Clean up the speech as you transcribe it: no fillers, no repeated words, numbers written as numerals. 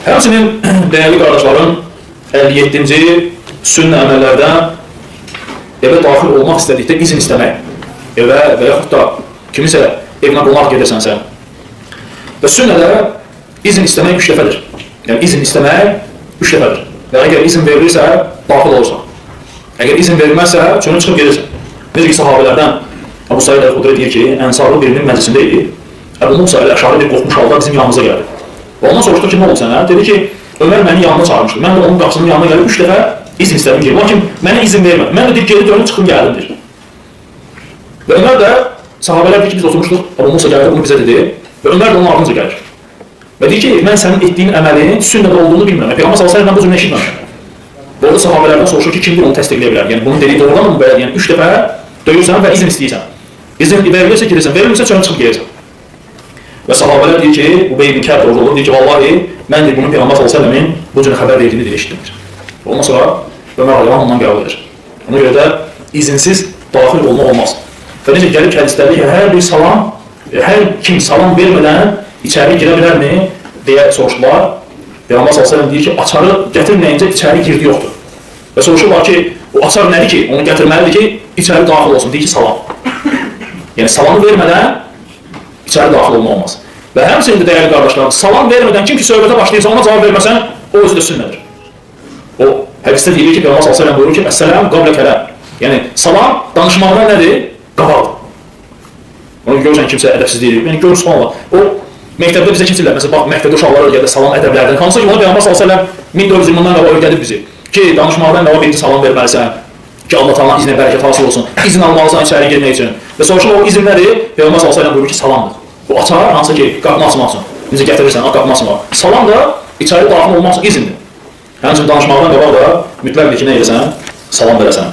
Həmçinin dəyərli qardaşlarım, 57-ci sünnə əməllərdə evə daxil olmaq istədikdə izin istəmək, evə və yaxud da kimisə evinə qonaq gedəsənsə və sünnədə izin istəmək 3 dəfədir. Yəni izin istəmək 3 dəfədir. Və əgər izin verilirsə, daxil olursan. Əgər izin verilməzsə, çönü çıxıb gelirsən. Necə ki, sahabələrdən Əbu Said Əl-Xudri deyir ki, ənsarlı birinin məclisində idi. Əbu Musa Əl-Əşari bir qorxmuş halda bizim yanımıza gəldi. Və ondan soruşdu ki, nə oldu sənə? Dedi ki, Ömər məni yanına çağırmışdı. Mən də onun qapısının yanına gəlib 3 dəfə izin istədim ki, lakin mənə izin vermədi. Mən də deyib, geri dönüb çıxım gəldim, deyir. Və Ömər də, sahabələr deyir ki, biz oturmuşduq, Əbu Musa gəldi, bunu bizə dedi və Ömər də onun ardınca gəlir. Və deyir ki, mən sənin etdiyin əməlin sünnədə olduğunu bilmirəm. Peyğəmbər sallallahu əleyhi və səlləm bu cür eşitməmişəm. Və orada sahabələrdən soruşur ki, kimdir onu təsdiqləyə bilər? Yəni bunun dediyi doğrudan mı belə? Yəni 3 dəfə döyürsən və izin istəyirsən. İzin verilirsə girirsən, verilmirsə çönə çıxıb gelirsən. Və sahabələr deyir ki, Ubey ibn Kəb olur, deyir ki, vallahi mən deyir bunun Peyğəmbər sallallahu əleyhi və səlləmin bu cür xəbər verdiyini deyir eşitdimdir. Ondan sonra Ömər radiyallahu ondan qəbul edir. Ona görə də izinsiz daxil olmaq olmaz. Və necə gəlib hədislərdə ki, hər bir salam, hər kim salam vermədən içəri girə bilərmi deyə soruşdular. Peyğəmbər sallallahu əleyhi və səlləm deyir ki, açarı gətirməyincə içəri girdi yoxdur. Və soruşurlar ki, o açar nədir ki, onu gətirməlidir ki, içəri daxil olsun. Deyir ki, salam. Yəni salamı vermədən içəri daxil olmaq olmaz. Və həmçinin də dəyərli qardaşlarım, salam vermədən kim ki söhbətə başlayırsa, ona cavab verməsən, o özü də sünnədir. O hədisdə deyilir ki, Peyğəmbər sallallahu əleyhi və səlləm buyurur ki, "Əs-səlam qablə kəlam." Yəni salam danışmaqdan nədir? Qabaqdır. Onu görürsən kimsə ədəbsiz deyir. Yəni görürsən subhanallah. O məktəbdə bizə keçirlər. Məsələn, bax məktəbdə uşaqlar öyrədir salam ədəblərdən. Hansı ki, ona Peyğəmbər sallallahu əleyhi və səlləm 1400 ildən qabaq öyrədib bizi ki, danışmaqdan qabaq birinci salam verməlisən. Ki, Allah Taala'nın iznə bərəkət hasıl olsun. İzin almalısan içəri girmək üçün. Və soruşur o izin nədir? Peyğəmbər sallallahu əleyhi və səlləm buyurur ki, salamdır. Bu açar hansı ki, qapını açmaq üçün. Necə gətirirsən, qapını açmaq. Salam da içəri daxil olmaq üçün izindir. Həmçinin danışmaqdan qabaq da mütləqdir ki, nə edəsən? Salam verəsən.